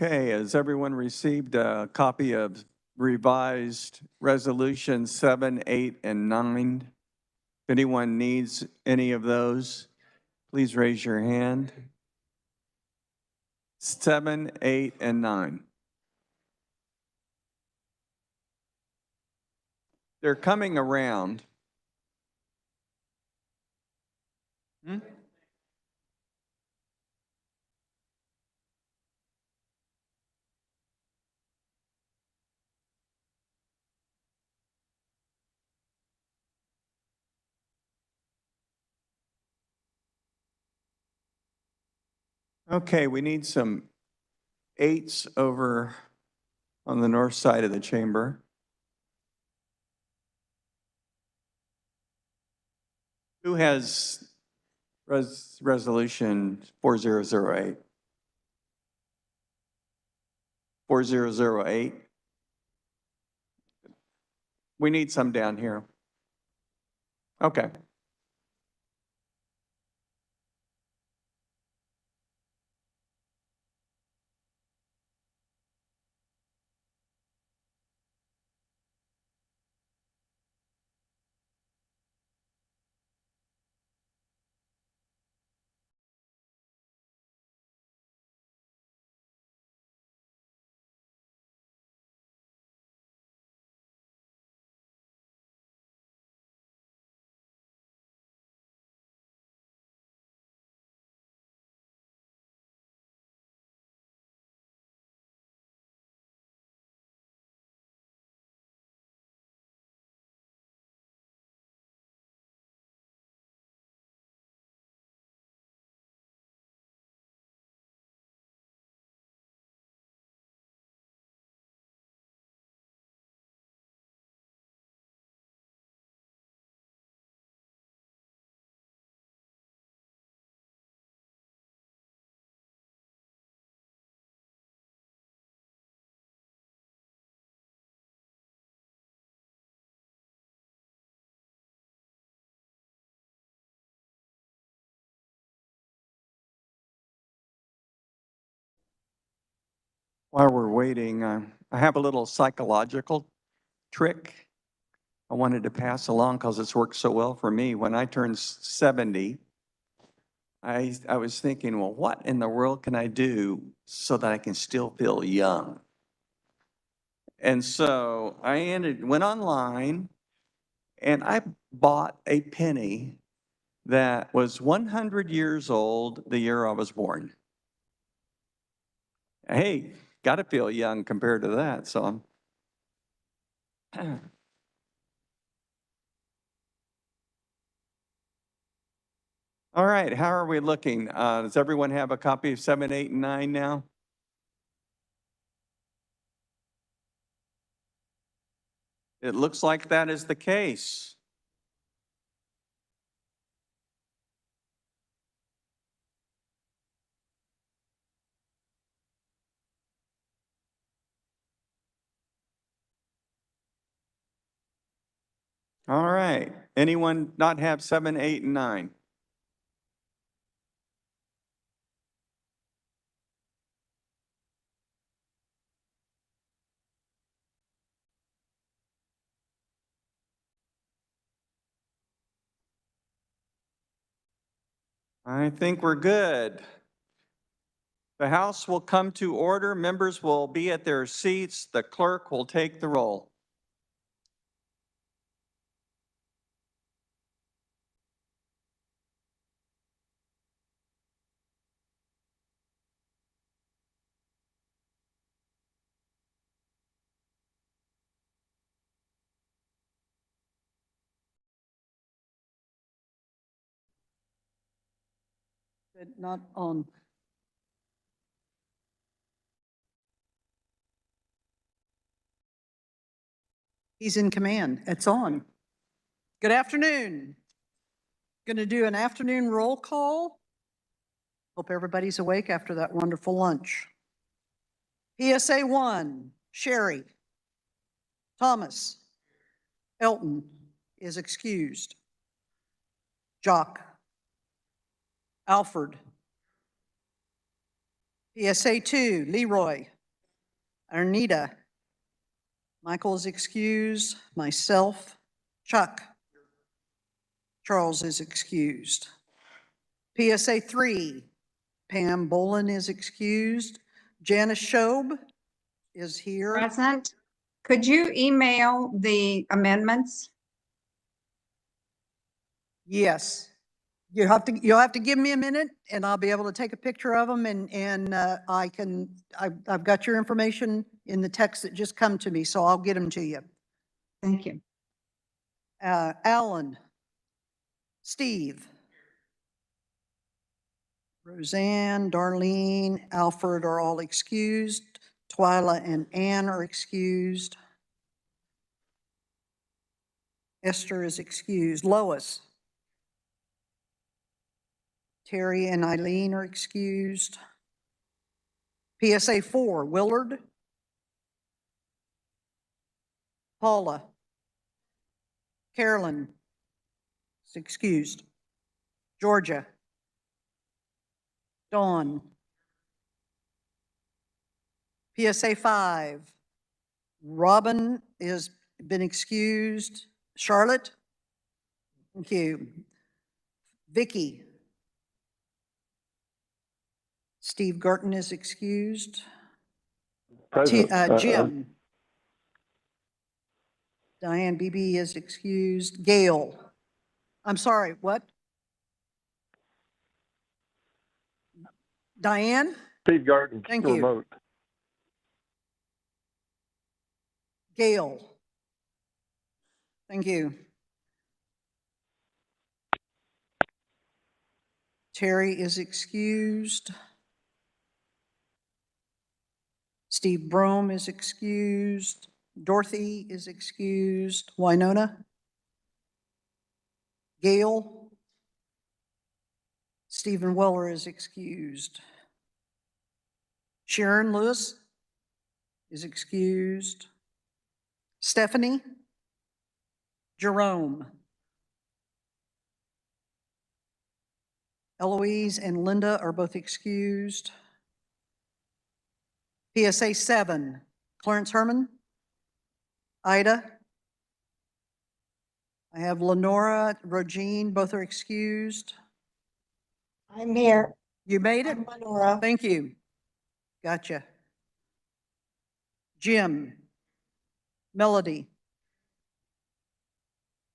Okay, has everyone received a copy of revised resolution 7, 8, and 9? If anyone needs any of those, please raise your hand. 7, 8, and 9. They're coming around. Okay, we need some 8s over on the north side of the chamber. Who has resolution 4008? 4008? We need some down here. Okay. While we're waiting, I have a little psychological trick I wanted to pass along because it's worked so well for me. When I turned 70, I was thinking, well, what in the world can I do so that I can still feel young? And so I went online and I bought a penny that was 100 years old the year I was born. Hey, got to feel young compared to that, so I'm all right, how are we looking? Does everyone have a copy of 7, 8, and 9 now? It looks like that is the case. All right, anyone not have 7, 8, and 9? I think we're good. The House will come to order. Members will be at their seats. The clerk will take the roll. Not on. He's in command. It's on. Good afternoon. Going to do an afternoon roll call. Hope everybody's awake after that wonderful lunch. PSA 1, Sherry. Thomas. Elton is excused. Jock. Alford. PSA 2, Leroy. Arnita. Michael is excused. Myself. Chuck. Charles is excused. PSA 3, Pam Bolin is excused. Janice Shob is here. Present. Could you email the amendments? Yes. You'll have to give me a minute and I'll be able to take a picture of them and I've got your information in the text that just come to me, so I'll get them to you. Thank you. Alan, Steve, Roseanne, Darlene, Alfred are all excused. Twyla and Ann are excused. Esther is excused. Lois. Terry and Eileen are excused. PSA 4, Willard. Paula. Carolyn is excused. Georgia. Dawn. PSA 5, Robin has been excused. Charlotte. Thank you. Vicky. Steve Garten is excused. Present. Jim. Diane Beebe is excused. Gail. I'm sorry, what? Diane? Steve Garten, Thank you. remote. Gail. Thank you. Terry is excused. Steve Brome is excused. Dorothy is excused. Winona. Gail. Stephen Weller is excused. Sharon Lewis is excused. Stephanie. Jerome. Eloise and Linda are both excused. PSA 7, Clarence Herman. Ida. I have Lenora, Regine, both are excused. I'm here. You made it? I'm Lenora. Thank you. Gotcha. Jim. Melody.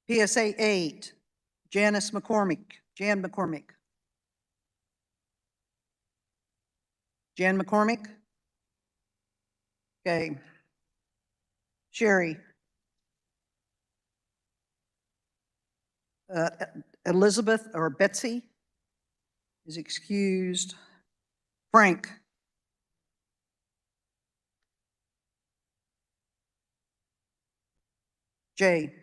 PSA 8, Janice McCormick. Jan McCormick. Jan McCormick? Okay. Sherry. Elizabeth or Betsy is excused. Frank. Jay.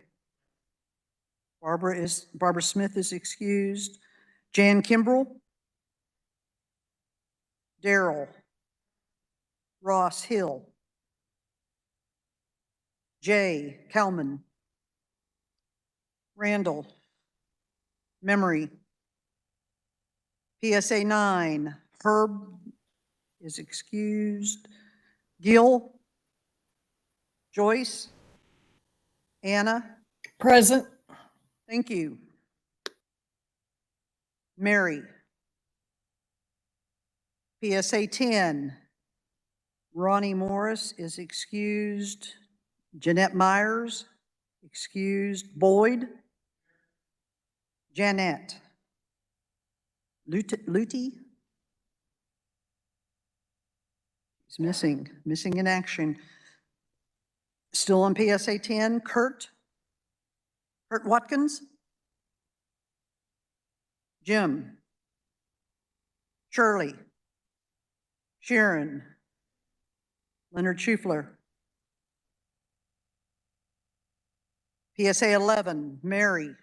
Barbara Smith is excused. Jan Kimbrell. Daryl. Ross Hill. Jay Kalman. Randall. Memory. PSA 9, Herb is excused. Gil. Joyce. Anna. Present. Thank you. Mary. PSA 10, Ronnie Morris is excused. Jeanette Myers, excused. Boyd. Janette. Luty. He's missing in action. Still on PSA 10, Kurt Watkins. Jim. Shirley. Sharon. Leonard Schufler. PSA 11, Mary.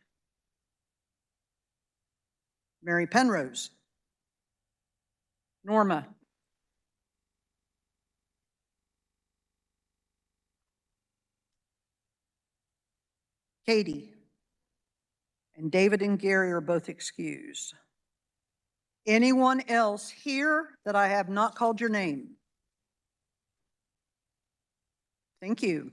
Mary Penrose. Norma. Katie. And David and Gary are both excused. Anyone else here that I have not called your name? Thank you.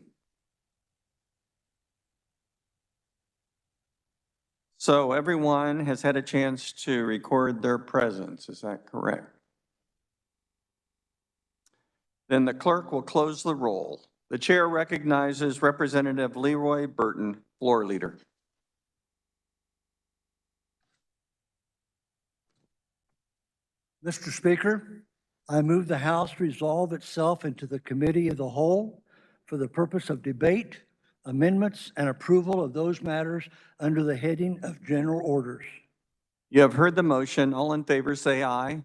So everyone has had a chance to record their presence, is that correct? Then the clerk will close the roll. The chair recognizes Representative Leroy Burton, floor leader. Mr. Speaker, I move the House resolve itself into the Committee of the Whole for the purpose of debate, amendments, and approval of those matters under the heading of General Orders. You have heard the motion. All in favor say aye.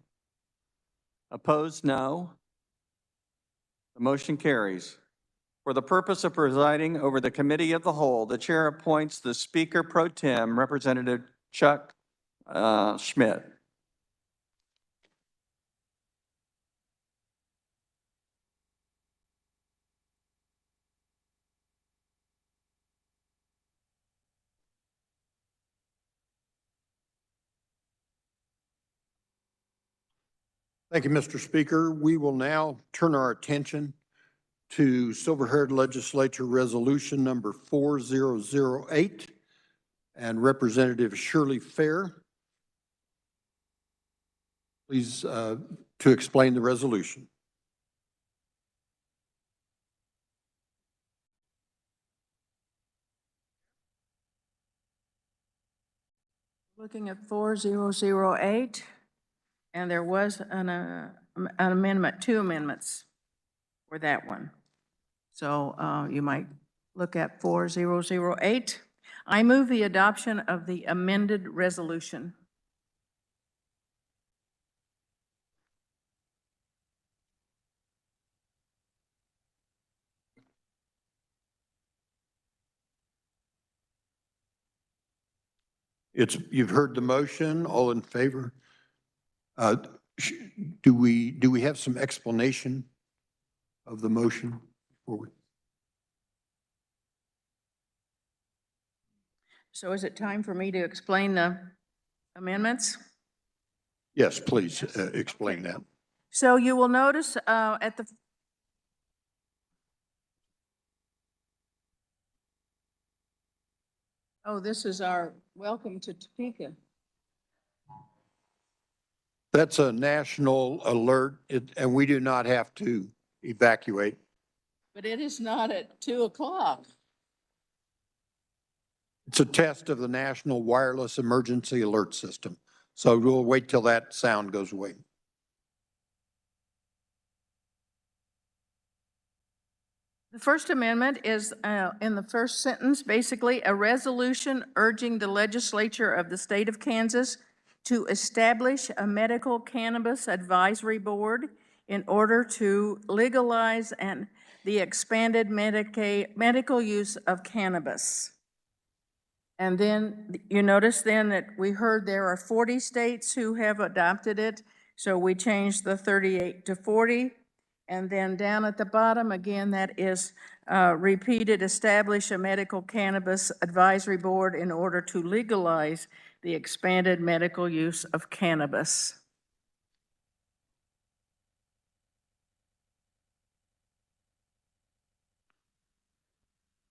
Opposed, no. The motion carries. For the purpose of presiding over the Committee of the Whole, the chair appoints the Speaker Pro Tem, Representative Chuck Schmidt. Thank you, Mr. Speaker. We will now turn our attention to Silver-Haired Legislature Resolution number 4008 and Representative Shirley Fair. Please to explain the resolution. Looking at 4008, and there was an amendment, 2 amendments for that one. So you might look at 4008. I move the adoption of the amended resolution. You've heard the motion. All in favor? Do we have some explanation of the motion before we? So is it time for me to explain the amendments? Yes, please explain that. So you will notice at the this is our welcome to Topeka. That's a national alert, and we do not have to evacuate. But it is not at 2 o'clock. It's a test of the National Wireless Emergency Alert System. So we'll wait till that sound goes away. The First Amendment is in the first sentence, basically a resolution urging the legislature of the state of Kansas to establish a medical cannabis advisory board in order to legalize the expanded medical use of cannabis. And then you notice then that we heard there are 40 states who have adopted it. So we changed the 38 to 40. And then down at the bottom, again, that is repeated, establish a medical cannabis advisory board in order to legalize the expanded medical use of cannabis.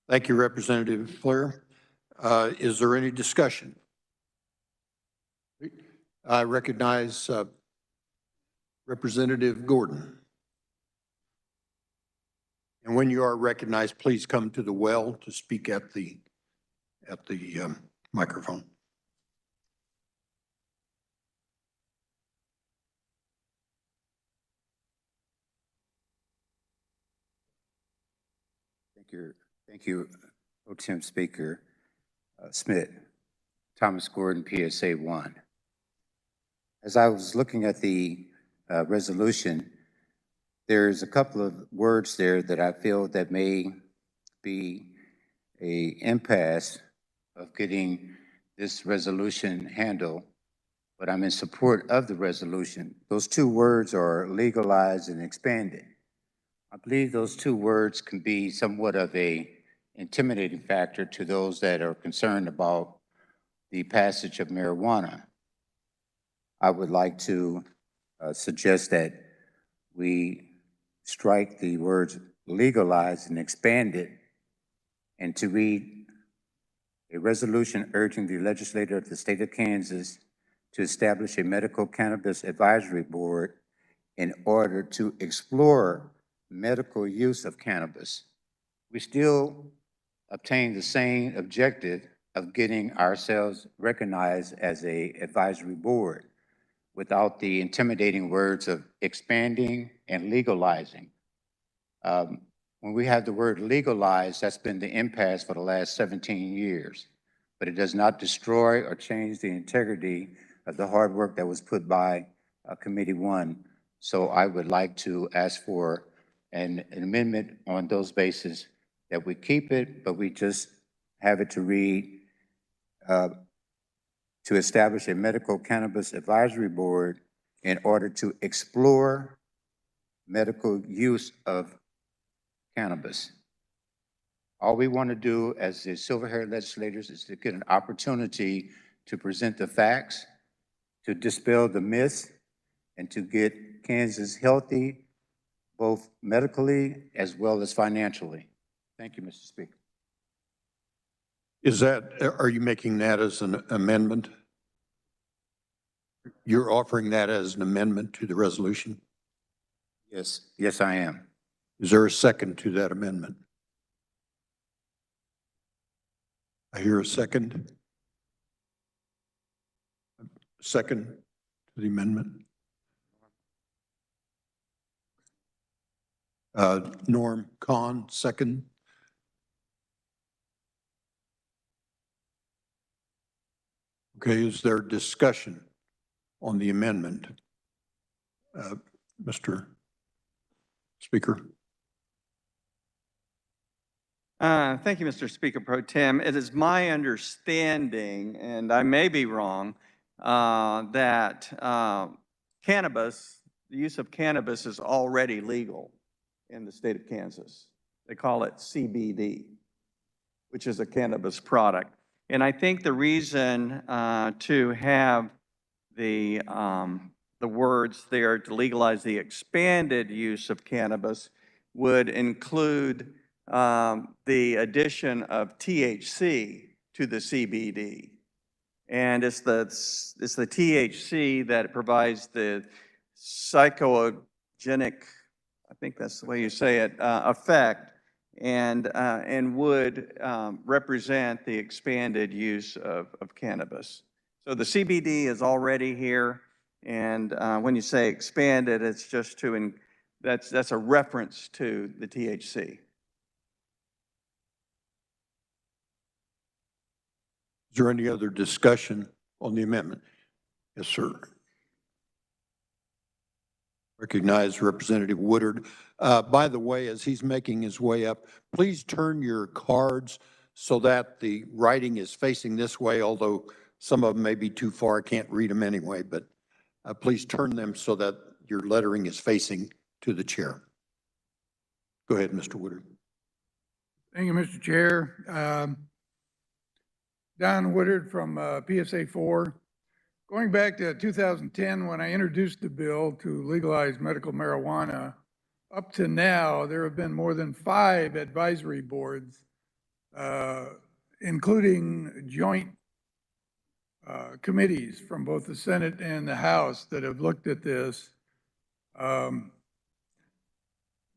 Thank you, Representative Flair. Is there any discussion? I recognize Representative Gordon. And when you are recognized, please come to the well to speak at the microphone. Thank you, Pro Tem Speaker Smith. Thomas Gordon, PSA 1. As I was looking at the resolution, there's a couple of words there that I feel that may be an impasse of getting this resolution handled, but I'm in support of the resolution. Those 2 words are legalized and expanded. I believe those 2 words can be somewhat of a intimidating factor to those that are concerned about the passage of marijuana. I would like to suggest that we strike the words legalize and expand it, and to read a resolution urging the legislature of the state of Kansas to establish a medical cannabis advisory board in order to explore medical use of cannabis. We still obtain the same objective of getting ourselves recognized as a advisory board without the intimidating words of expanding and legalizing. When we have the word legalize, that's been the impasse for the last 17 years, but it does not destroy or change the integrity of the hard work that was put by Committee 1. So I would like to ask for an amendment on those bases, that we keep it, but we just have it to read, to establish a medical cannabis advisory board in order to explore medical use of cannabis. All we want to do as the silver-haired legislators is to get an opportunity to present the facts, to dispel the myths, and to get Kansas healthy, both medically as well as financially. Thank you, Mr. Speaker. Are you making that as an amendment? You're offering that as an amendment to the resolution? Yes, I am. Is there a second to that amendment? I hear a second. Second to the amendment. Norm Kahn, second. Okay, is there discussion on the amendment? Mr. Speaker. Thank you, Mr. Speaker Pro Tem. It is my understanding, and I may be wrong, that cannabis, the use of cannabis is already legal in the state of Kansas. They call it CBD, which is a cannabis product. And I think the reason to have the words there to legalize the expanded use of cannabis would include the addition of THC to the CBD. And it's the THC that provides the psychogenic, I think that's the way you say it, effect, and would represent the expanded use of cannabis. So the CBD is already here, and when you say expanded, it's just to, that's a reference to the THC. Is there any other discussion on the amendment? Yes, sir. Recognize Representative Woodard. By the way, as he's making his way up, please turn your cards so that the writing is facing this way, although some of them may be too far. I can't read them anyway, but please turn them so that your lettering is facing to the chair. Go ahead, Mr. Woodard. Thank you, Mr. Chair. Don Woodard from PSA 4. Going back to 2010, when I introduced the bill to legalize medical marijuana, up to now, there have been more than 5 advisory boards, including joint committees from both the Senate and the House that have looked at this.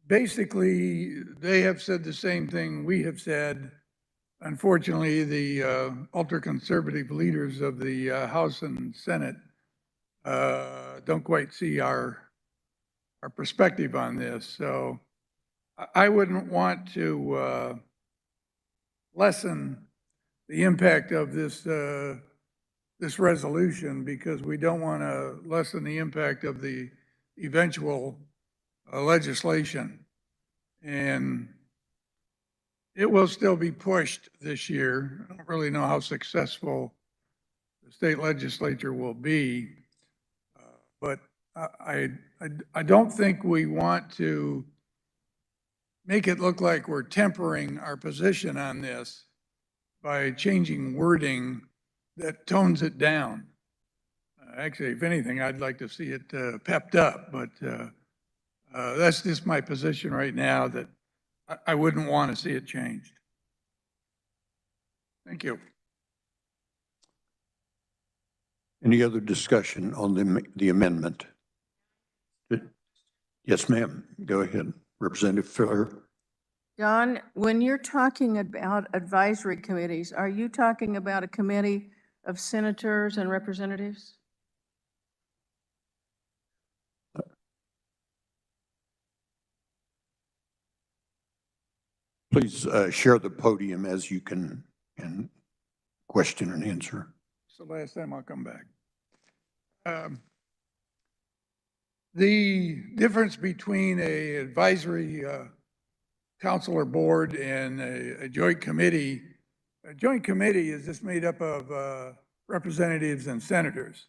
Basically, they have said the same thing we have said. Unfortunately, the ultra-conservative leaders of the House and Senate don't quite see our perspective on this. So I wouldn't want to lessen the impact of this resolution, because we don't want to lessen the impact of the eventual legislation. And it will still be pushed this year. I don't really know how successful the state legislature will be, but I don't think we want to make it look like we're tempering our position on this by changing wording that tones it down. Actually, if anything, I'd like to see it pepped up, but that's just my position right now, that I wouldn't want to see it changed. Thank you. Any other discussion on the amendment? Yes, ma'am. Go ahead. Representative Fuller. Don, when you're talking about advisory committees, are you talking about a committee of senators and representatives? Please share the podium as you can and question and answer. It's the last time I'll come back. The difference between a advisory council or board and a joint committee is just made up of representatives and senators.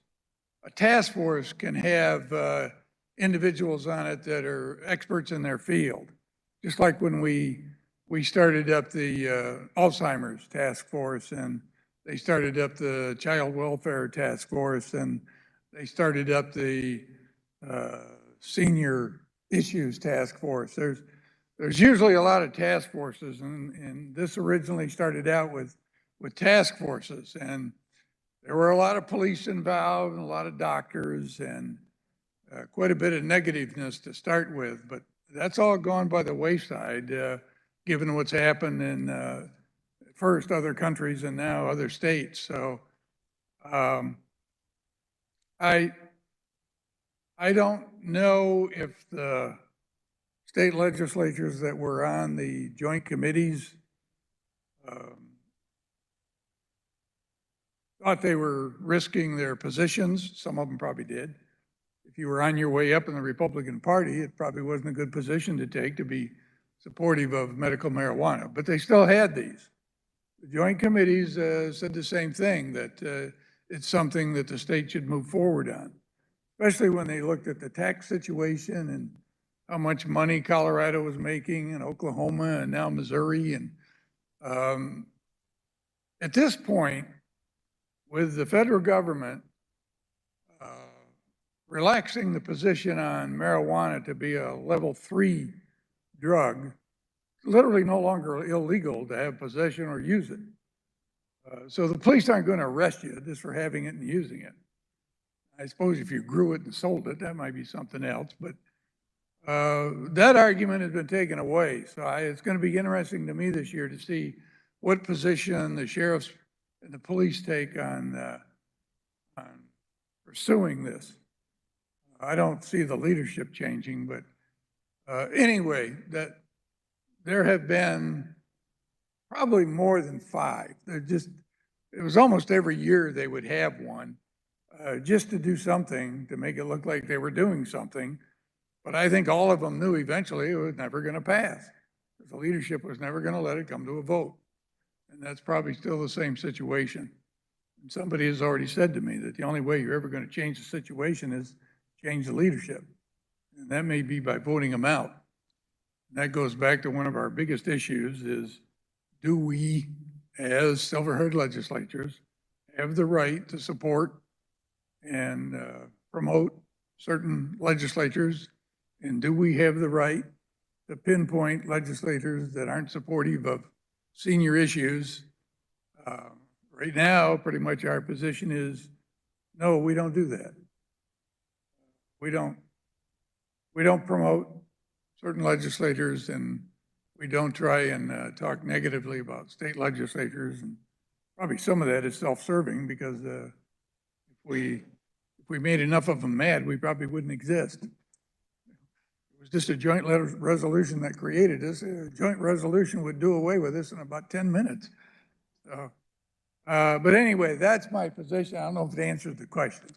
A task force can have individuals on it that are experts in their field. Just like when we started up the Alzheimer's task force, and they started up the child welfare task force, and they started up the senior issues task force. There's usually a lot of task forces, and this originally started out with task forces, and there were a lot of police involved and a lot of doctors and quite a bit of negativeness to start with, but that's all gone by the wayside, given what's happened in first other countries and now other states. So I don't know if the state legislatures that were on the joint committees thought they were risking their positions. Some of them probably did. If you were on your way up in the Republican Party, it probably wasn't a good position to take, to be supportive of medical marijuana, but they still had these. The joint committees said the same thing, that it's something that the state should move forward on, especially when they looked at the tax situation and how much money Colorado was making, and Oklahoma, and now Missouri. And at this point, with the federal government relaxing the position on marijuana to be a level 3 drug, literally no longer illegal to have possession or use it. So the police aren't going to arrest you just for having it and using it. I suppose if you grew it and sold it, that might be something else, but that argument has been taken away. So it's going to be interesting to me this year to see what position the sheriffs and the police take on pursuing this. I don't see the leadership changing, but anyway, that there have been probably more than 5. It was almost every year they would have one, just to do something, to make it look like they were doing something. But I think all of them knew eventually it was never going to pass. The leadership was never going to let it come to a vote. And that's probably still the same situation. And somebody has already said to me that the only way you're ever going to change the situation is change the leadership. And that may be by voting them out. And that goes back to one of our biggest issues is, do we, as silver-haired legislatures, have the right to support and promote certain legislatures? And do we have the right to pinpoint legislators that aren't supportive of senior issues? Right now, pretty much our position is, no, we don't do that. We don't promote certain legislators, and we don't try and talk negatively about state legislatures. And probably some of that is self-serving, because if we made enough of them mad, we probably wouldn't exist. It was just a joint resolution that created this. A joint resolution would do away with this in about 10 minutes. So, but anyway, that's my position. I don't know if it answers the question.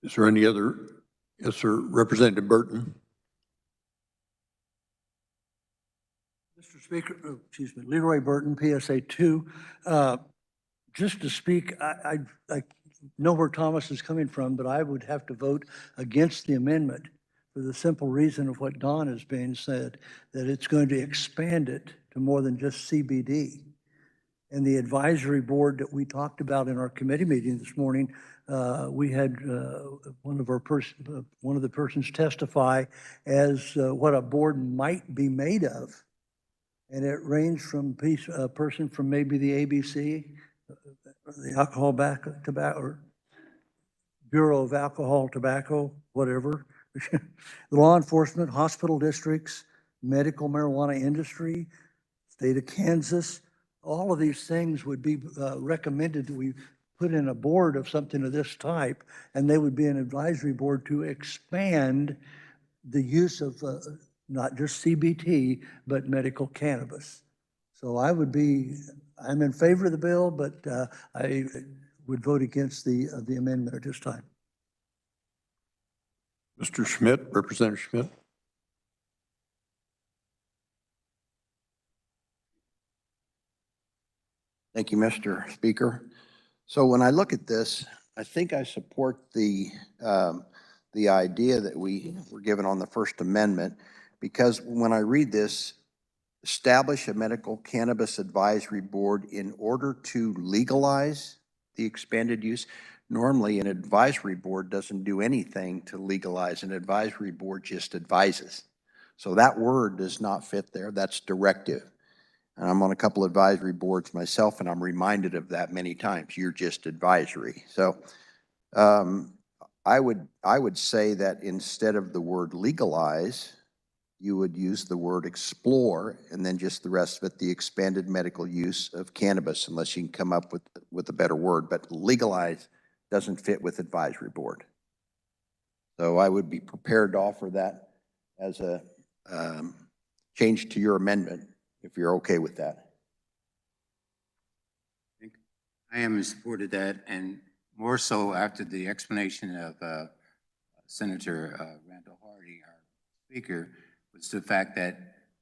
Is there any other? Yes, sir. Representative Burton. Mr. Speaker, excuse me, Leroy Burton, PSA 2. Just to speak, I know where Thomas is coming from, but I would have to vote against the amendment for the simple reason of what Don has been said, that it's going to expand it to more than just CBD. And the advisory board that we talked about in our committee meeting this morning, we had one of the persons testify as what a board might be made of. And it ranged from a person from maybe the ABC, the Alcohol Tobacco, or Bureau of Alcohol, Tobacco, whatever, law enforcement, hospital districts, medical marijuana industry, state of Kansas. All of these things would be recommended that we put in a board of something of this type, and they would be an advisory board to expand the use of not just CBT, but medical cannabis. So I'm in favor of the bill, but I would vote against the amendment at this time. Mr. Schmidt, Representative Schmidt. Thank you, Mr. Speaker. So when I look at this, I think I support the idea that we were given on the First Amendment, because when I read this, establish a medical cannabis advisory board in order to legalize the expanded use. Normally, an advisory board doesn't do anything to legalize. An advisory board just advises. So that word does not fit there. That's directive. And I'm on a couple advisory boards myself, and I'm reminded of that many times. You're just advisory. So I would say that instead of the word legalize, you would use the word explore, and then just the rest of it, the expanded medical use of cannabis, unless you can come up with a better word. But legalize doesn't fit with advisory board. So I would be prepared to offer that as a change to your amendment, if you're okay with that. I am in support of that, and more so after the explanation of Senator Randall Hardy, our speaker, was the fact that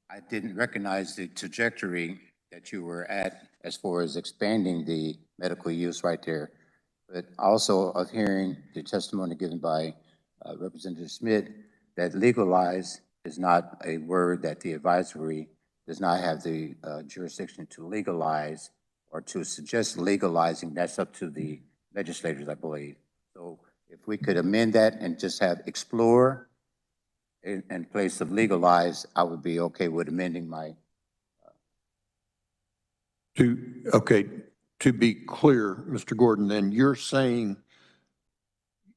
I didn't recognize the trajectory that you were at as far as expanding the medical use right there. But also of hearing the testimony given by Representative Smith, that legalize is not a word that the advisory does not have the jurisdiction to legalize or to suggest legalizing. That's up to the legislators, I believe. So if we could amend that and just have explore in place of legalize, I would be okay with amending my. To be clear, Mr. Gordon, then you're saying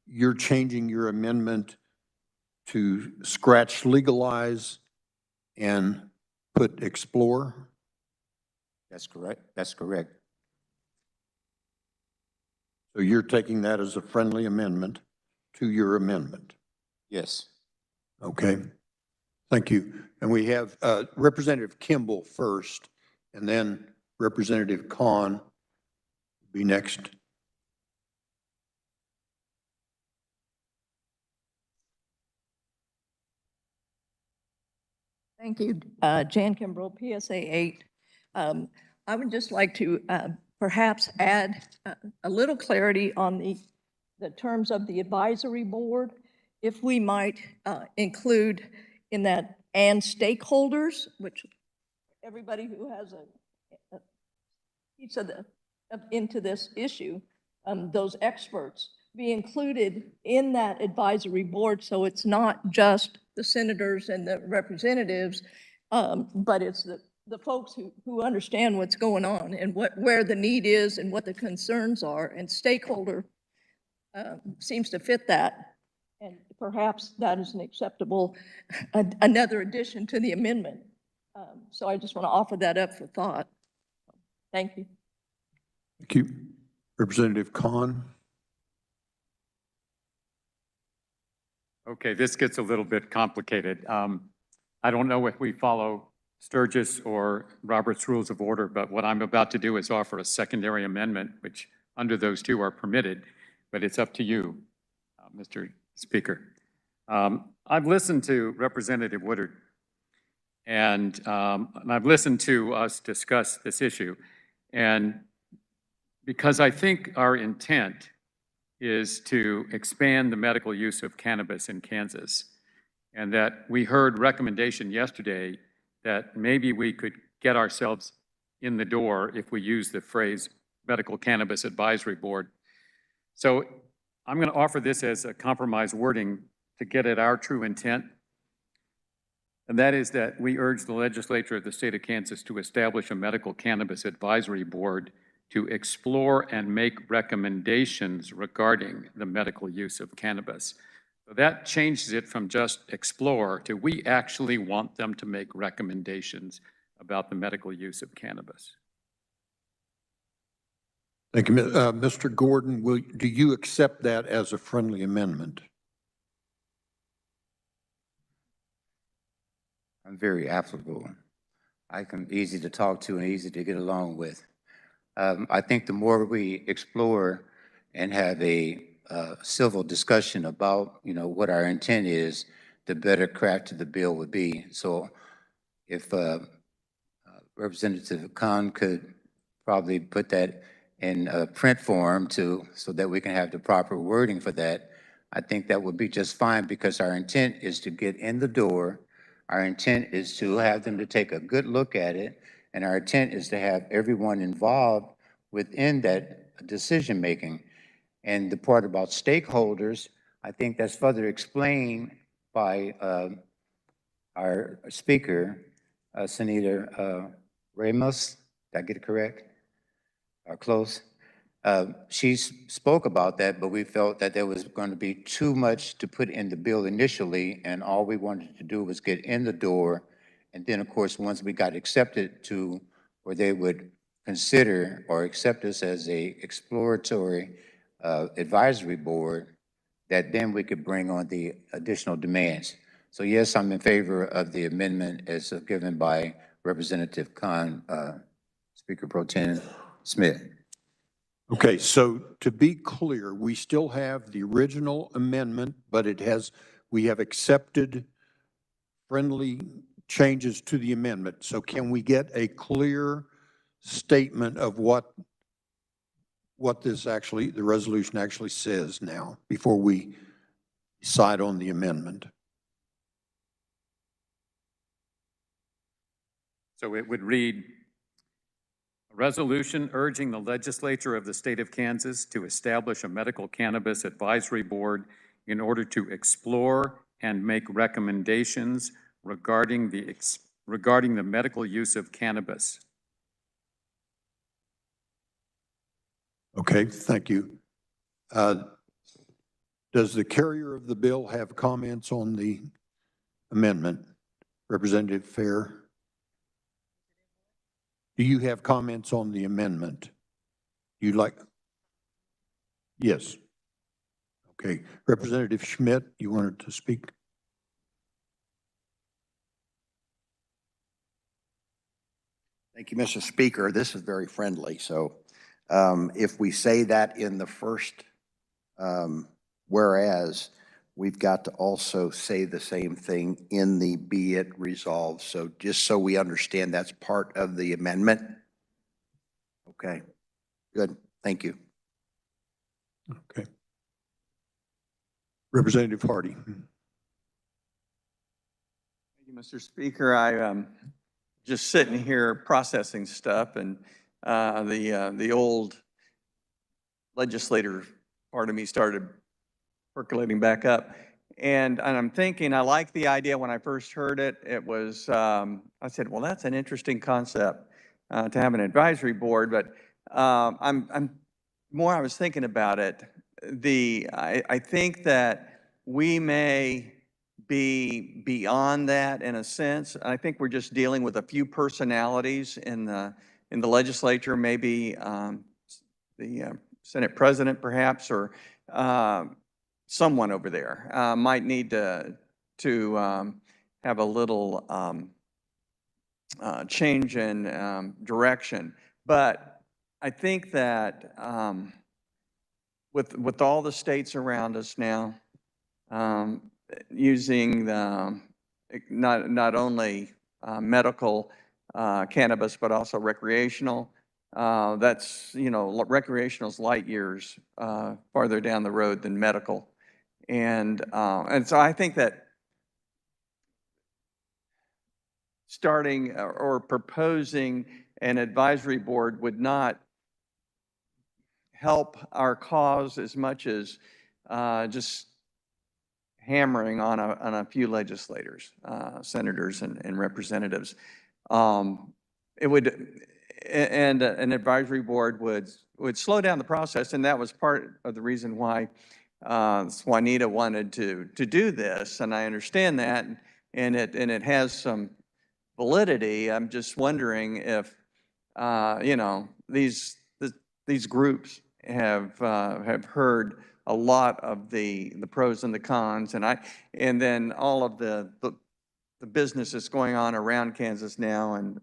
you're changing your amendment to scratch legalize and put explore? That's correct. That's correct. So you're taking that as a friendly amendment to your amendment? Yes. Okay. Thank you. And we have Representative Kimball first, and then Representative Kahn will be next. Thank you. Jan Kimbrell, PSA 8. I would just like to perhaps add a little clarity on the terms of the advisory board. If we might include in that and stakeholders, which everybody who has a piece of into this issue, those experts, be included in that advisory board, so it's not just the senators and the representatives, but it's the folks who understand what's going on and where the need is and what the concerns are, and stakeholder seems to fit that. And perhaps that is an acceptable, another addition to the amendment. So I just want to offer that up for thought. Thank you. Thank you. Representative Kahn. Okay, this gets a little bit complicated. I don't know if we follow Sturgis or Robert's Rules of Order, but what I'm about to do is offer a secondary amendment, which under those two are permitted, but it's up to you, Mr. Speaker. I've listened to Representative Woodard, and I've listened to us discuss this issue, and because I think our intent is to expand the medical use of cannabis in Kansas, and that we heard recommendation yesterday that maybe we could get ourselves in the door if we use the phrase Medical Cannabis Advisory Board. So I'm going to offer this as a compromise wording to get at our true intent. And that is that we urge the legislature of the state of Kansas to establish a medical cannabis advisory board to explore and make recommendations regarding the medical use of cannabis. So that changes it from just explore to we actually want them to make recommendations about the medical use of cannabis. Thank you. Mr. Gordon, do you accept that as a friendly amendment? I'm very affable. I'm easy to talk to and easy to get along with. I think the more we explore and have a civil discussion about, what our intent is, the better crafted the bill would be. So if Representative Khan could probably put that in print form so that we can have the proper wording for that, I think that would be just fine, because our intent is to get in the door. Our intent is to have them to take a good look at it, and our intent is to have everyone involved within that decision-making. And the part about stakeholders, I think that's further explained by our speaker, Senator Ramos. Did I get it correct? Or close? She spoke about that, but we felt that there was going to be too much to put in the bill initially, and all we wanted to do was get in the door. And then, of course, once we got accepted to where they would consider or accept us as a exploratory advisory board, that then we could bring on the additional demands. So yes, I'm in favor of the amendment as given by Representative Khan, Speaker Pro Tem Smith. Okay, so to be clear, we still have the original amendment, but we have accepted friendly changes to the amendment. So can we get a clear statement of what the resolution actually says now before we decide on the amendment? So it would read, a resolution urging the legislature of the state of Kansas to establish a medical cannabis advisory board in order to explore and make recommendations regarding the medical use of cannabis. Okay, thank you. Does the carrier of the bill have comments on the amendment? Representative Fair? Do you have comments on the amendment? You'd like? Yes. Okay. Representative Schmidt, you wanted to speak? Thank you, Mr. Speaker. This is very friendly. So if we say that in the first whereas, we've got to also say the same thing in the be it resolved. So just so we understand that's part of the amendment. Okay, good. Thank you. Okay. Representative Hardy. Thank you, Mr. Speaker. I just sitting here processing stuff, and the old legislator part of me started percolating back up. And I'm thinking, I like the idea. When I first heard it, it was, I said, well, that's an interesting concept to have an advisory board. But more I was thinking about it, I think that we may be beyond that in a sense. I think we're just dealing with a few personalities in the legislature, maybe the Senate president perhaps, or someone over there might need to have a little change in direction. But I think that with all the states around us now using not only medical cannabis but also recreational, that's recreational is light years farther down the road than medical. And so I think that starting or proposing an advisory board would not help our cause as much as just hammering on a few legislators, senators and representatives. It would, and an advisory board would slow down the process, and that was part of the reason why Juanita wanted to do this, and I understand that, and it has some validity. I'm just wondering if, you know, these groups have heard a lot of the pros and the cons, and then all of the business that's going on around Kansas now, and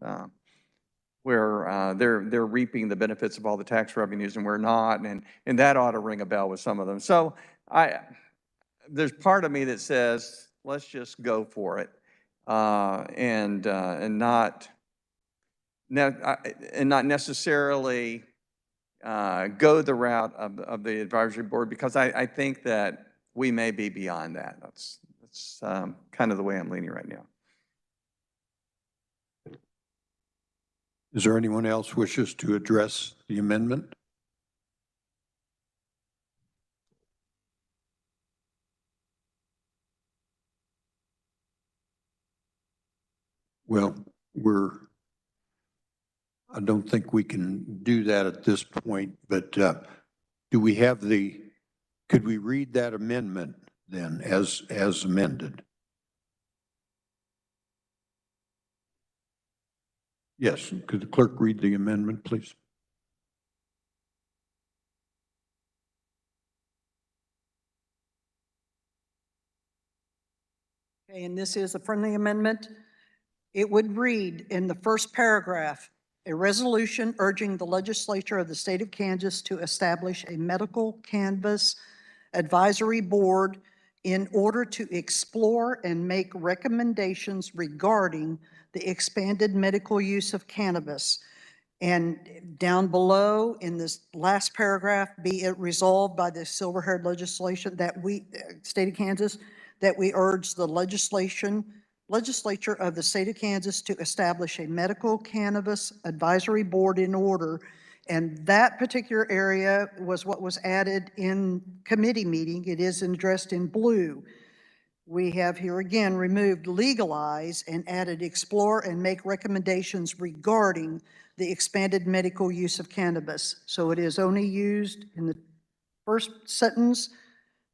where they're reaping the benefits of all the tax revenues and we're not, and that ought to ring a bell with some of them. So there's part of me that says, let's just go for it, and not necessarily go the route of the advisory board, because I think that we may be beyond that. That's kind of the way I'm leaning right now. Is there anyone else wishes to address the amendment? Well, I don't think we can do that at this point, but do we have could we read that amendment then as amended? Yes, could the clerk read the amendment, please? Okay, and this is a friendly amendment. It would read in the first paragraph, a resolution urging the legislature of the state of Kansas to establish a medical cannabis advisory board in order to explore and make recommendations regarding the expanded medical use of cannabis. And down below in this last paragraph, be it resolved by the silver-haired legislation that state of Kansas, that we urge the legislature of the state of Kansas to establish a medical cannabis advisory board in order. And that particular area was what was added in committee meeting. It is addressed in blue. We have here again removed legalize and added explore and make recommendations regarding the expanded medical use of cannabis. So it is only used in the first sentence,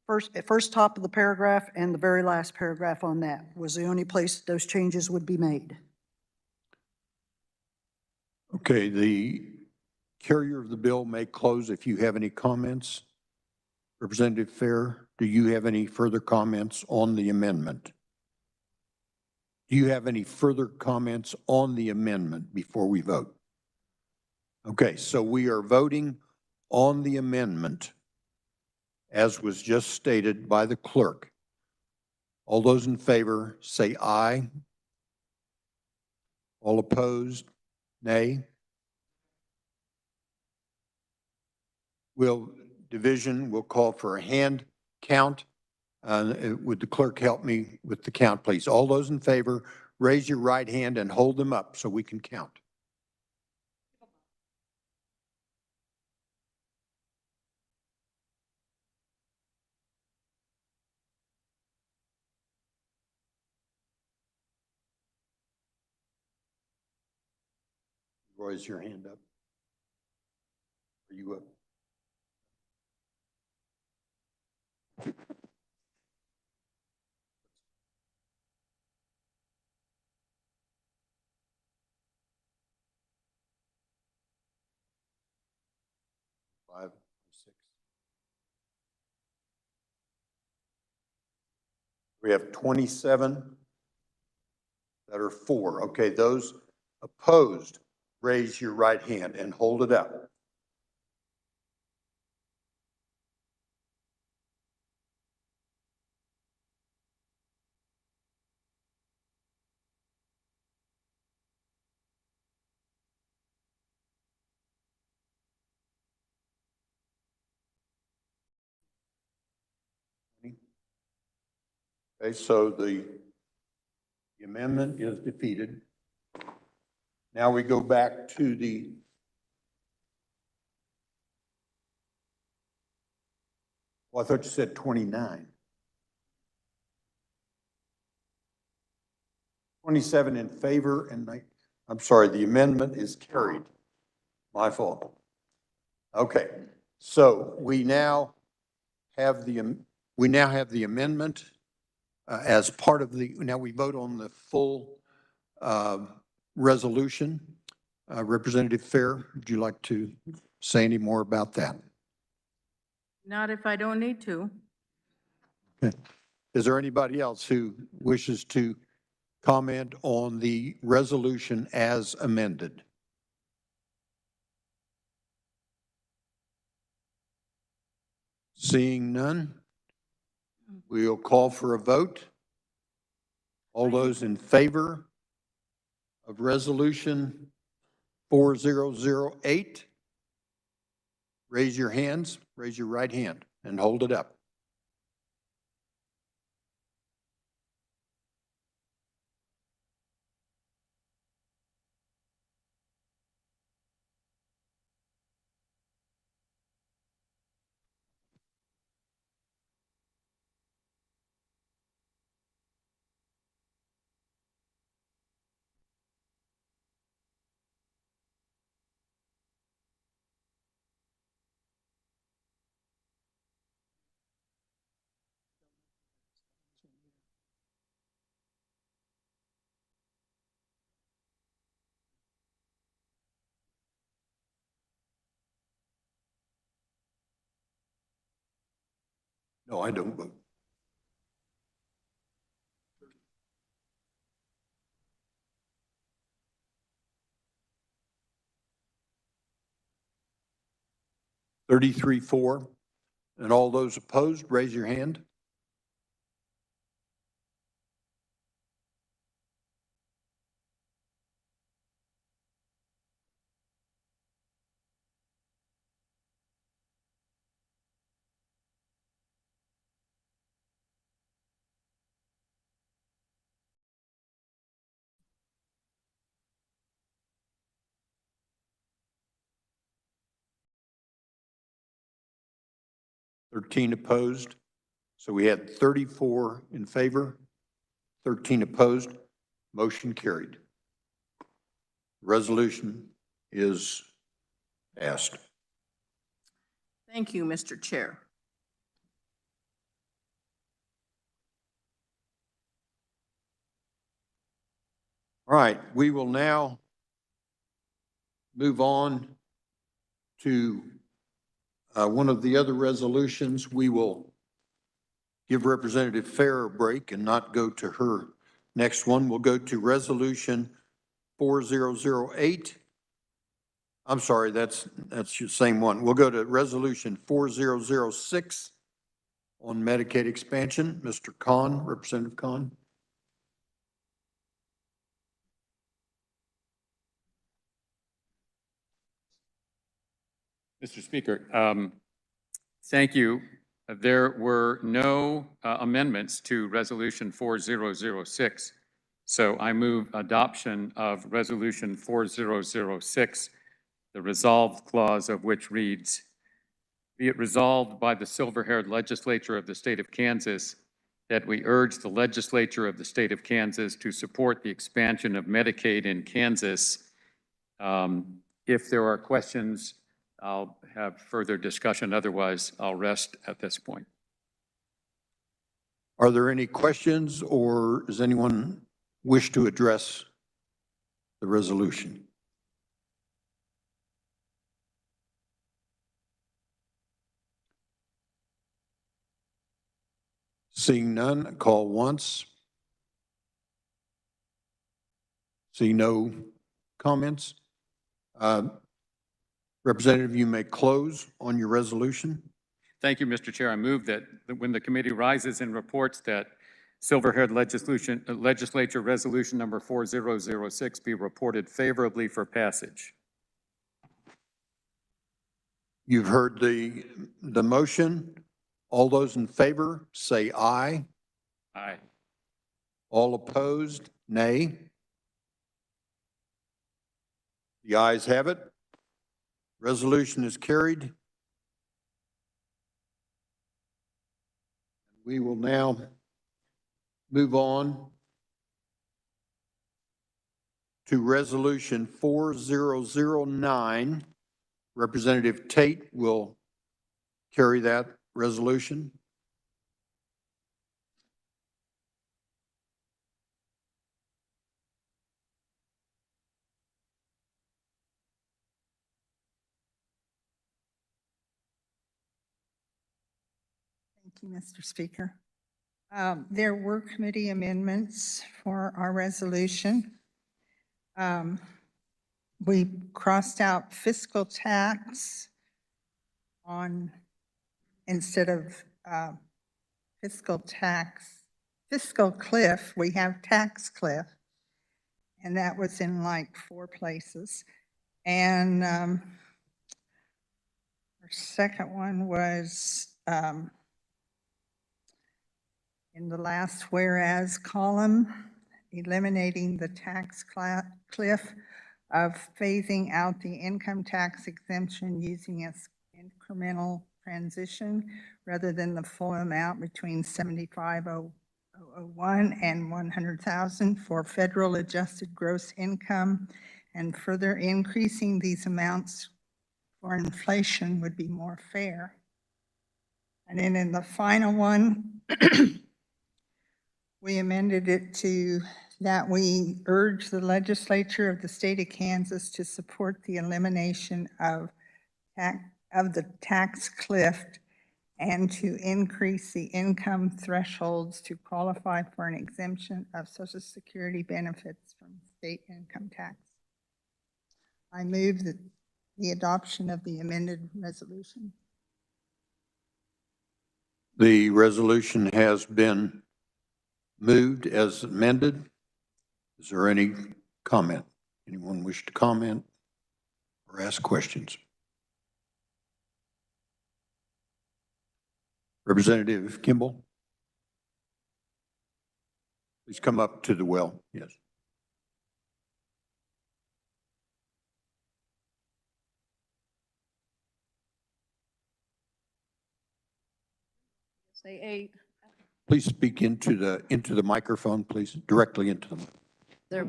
first top of the paragraph, and the very last paragraph on that was the only place those changes would be made. Okay, the carrier of the bill may close if you have any comments. Representative Fair, do you have any further comments on the amendment? Do you have any further comments on the amendment before we vote? Okay, so we are voting on the amendment as was just stated by the clerk. All those in favor say aye. All opposed, nay. Division will call for a hand count. Would the clerk help me with the count, please? All those in favor, raise your right hand and hold them up so we can count. Raise your hand up. Are you up? Five, six. We have 27 that are for. Okay, those opposed, raise your right hand and hold it up. Okay, so the amendment is defeated. Now we go back to the well, I thought you said 29. 27 in favor and I'm sorry, the amendment is carried. My fault. Okay, so we now have the amendment as part of now we vote on the full resolution. Representative Fair, would you like to say any more about that? Not if I don't need to. Is there anybody else who wishes to comment on the resolution as amended? Seeing none, we'll call for a vote. All those in favor of resolution 4008, raise your hands, raise your right hand and hold it up. No, I don't vote. $33-4. And all those opposed, raise your hand. $13 opposed. So we had 34 in favor, 13 opposed. Motion carried. Resolution is passed. Thank you, Mr. Chair. All right, we will now move on to one of the other resolutions. We will give Representative Fair a break and not go to her next one. We'll go to Resolution 4008. I'm sorry, that's the same one. We'll go to Resolution 4006 on Medicaid expansion. Mr. Khan, Representative Khan. Mr. Speaker, thank you. There were no amendments to Resolution 4006. So I move adoption of Resolution 4006, the resolved clause of which reads, be it resolved by the silver-haired legislature of the state of Kansas that we urge the legislature of the state of Kansas to support the expansion of Medicaid in Kansas. If there are questions, I'll have further discussion. Otherwise, I'll rest at this point. Are there any questions, or does anyone wish to address the resolution? Seeing none, call once. See no comments. Representative, you may close on your resolution. Thank you, Mr. Chair. I move that when the committee rises and reports that silver-haired legislature resolution number 4006 be reported favorably for passage. You've heard the motion. All those in favor say aye. Aye. All opposed, nay. The ayes have it. Resolution is carried. We will now move on to Resolution 4009. Representative Tate will carry that resolution. Thank you, Mr. Speaker. There were committee amendments for our resolution. We crossed out fiscal tax on, instead of fiscal cliff, we have tax cliff. And that was in like 4 places. And our second one was in the last whereas column, eliminating the tax cliff of phasing out the income tax exemption using its incremental transition rather than the full amount between 75,001 and 100,000 for federal adjusted gross income, and further increasing these amounts for inflation would be more fair. And then in the final one, we amended it to that we urge the legislature of the state of Kansas to support the elimination of the tax cliff and to increase the income thresholds to qualify for an exemption of Social Security benefits from state income tax. I move the adoption of the amended resolution. The resolution has been moved as amended. Is there any comment? Anyone wish to comment or ask questions? Representative Kimball? Please come up to the well. Yes. Say 8. Please speak into the microphone, please, directly into them. There.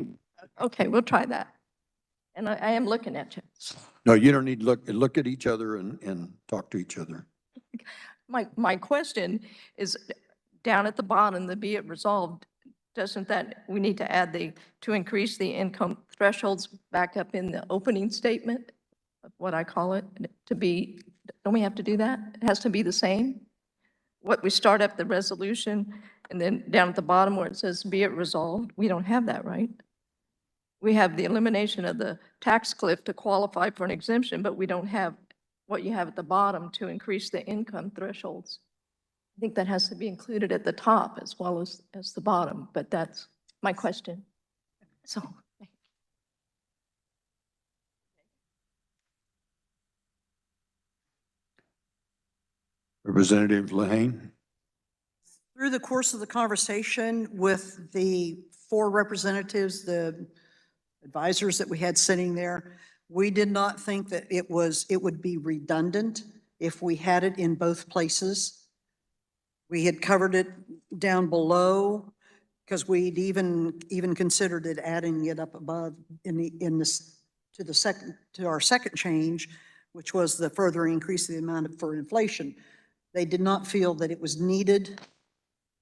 Okay, we'll try that. And I am looking at you. No, you don't need to look at each other and talk to each other. My question is down at the bottom, the be it resolved, doesn't that, we need to add to increase the income thresholds back up in the opening statement, of what I call it, to be, don't we have to do that? It has to be the same? What we start up the resolution and then down at the bottom where it says be it resolved, we don't have that, right? We have the elimination of the tax cliff to qualify for an exemption, but we don't have what you have at the bottom to increase the income thresholds. I think that has to be included at the top as well as the bottom, but that's my question. So. Representative Lehane? Through the course of the conversation with the 4 representatives, the advisors that we had sitting there, we did not think that it would be redundant if we had it in both places. We had covered it down below because we'd even considered it adding it up above to our second change, which was the further increase of the amount for inflation. They did not feel that it was needed,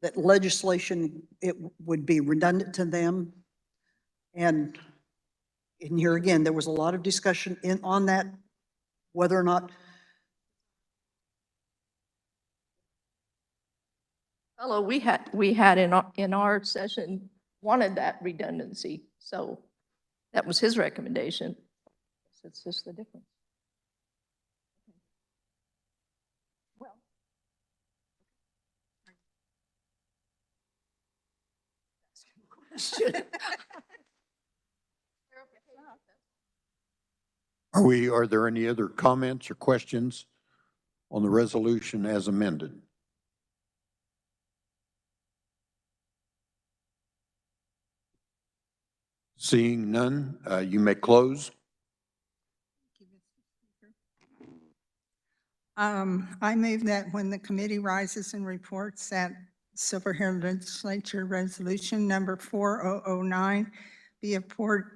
that legislation, it would be redundant to them. And here again, there was a lot of discussion on that, whether or not. Fellow, we had in our session wanted that redundancy, so that was his recommendation. It's just the difference. Well, Are there any other comments or questions on the resolution as amended? Seeing none, you may close. I move that when the committee rises and reports that Silver Hill Legislature Resolution number 4009 be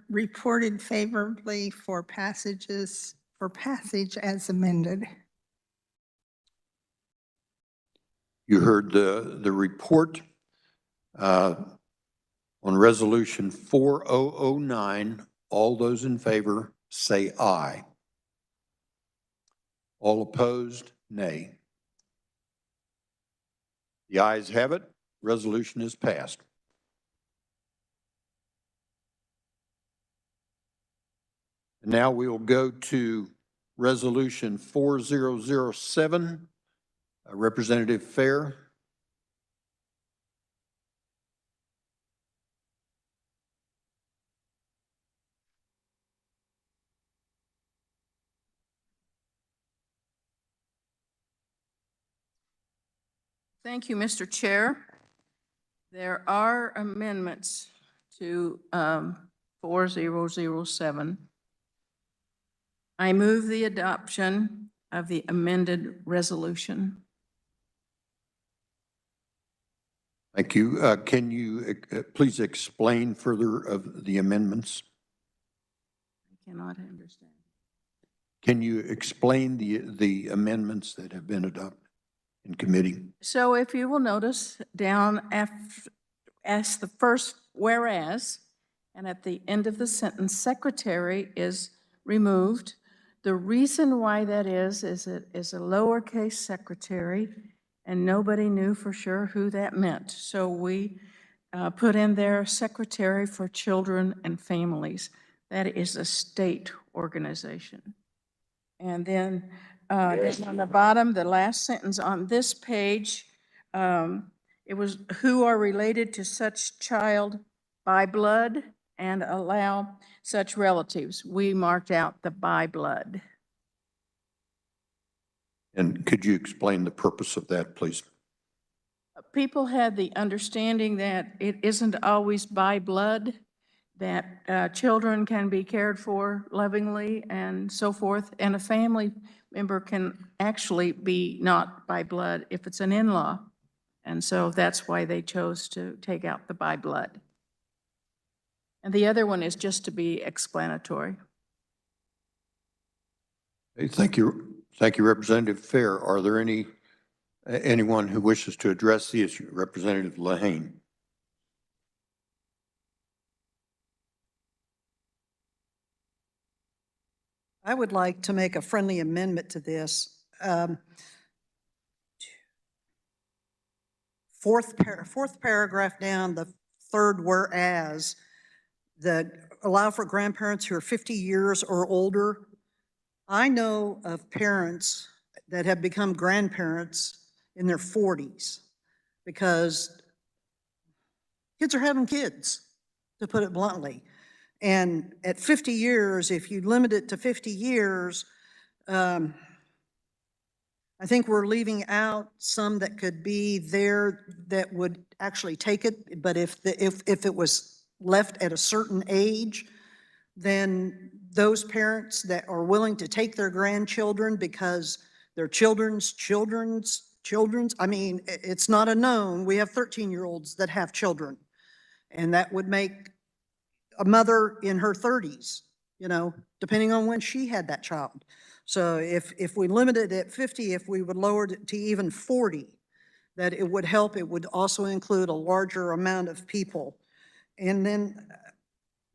reported favorably for passage as amended. You heard the report on Resolution 4009. All those in favor say aye. All opposed, nay. The ayes have it. Resolution is passed. And now we will go to Resolution 4007. Representative Fair. Thank you, Mr. Chair. There are amendments to 4007. I move the adoption of the amended resolution. Thank you. Can you please explain further of the amendments? I cannot understand. Can you explain the amendments that have been adopted in committee? So if you will notice down as the first whereas, and at the end of the sentence, secretary is removed. The reason why that is it is a lowercase secretary, and nobody knew for sure who that meant. So we put in there Secretary for Children and Families. That is a state organization. And then down on the bottom, the last sentence on this page, it was who are related to such child by blood and allow such relatives. We marked out the by blood. And could you explain the purpose of that, please? People had the understanding that it isn't always by blood, that children can be cared for lovingly and so forth, and a family member can actually be not by blood if it's an in-law. And so that's why they chose to take out the by blood. And the other one is just to be explanatory. Hey, thank you. Thank you, Representative Fair. Are there anyone who wishes to address the issue? Representative Lehane. I would like to make a friendly amendment to this. Fourth paragraph down, the third whereas, that allow for grandparents who are 50 years or older. I know of parents that have become grandparents in their 40s because kids are having kids, to put it bluntly. And at 50 years, if you limit it to 50 years, I think we're leaving out some that could be there that would actually take it. But if it was left at a certain age, then those parents that are willing to take their grandchildren because their children's, I mean, it's not a known. We have 13-year-olds that have children, and that would make a mother in her 30s, you know, depending on when she had that child. So if we limited it at 50, if we would lower it to even 40, that it would help. It would also include a larger amount of people. And then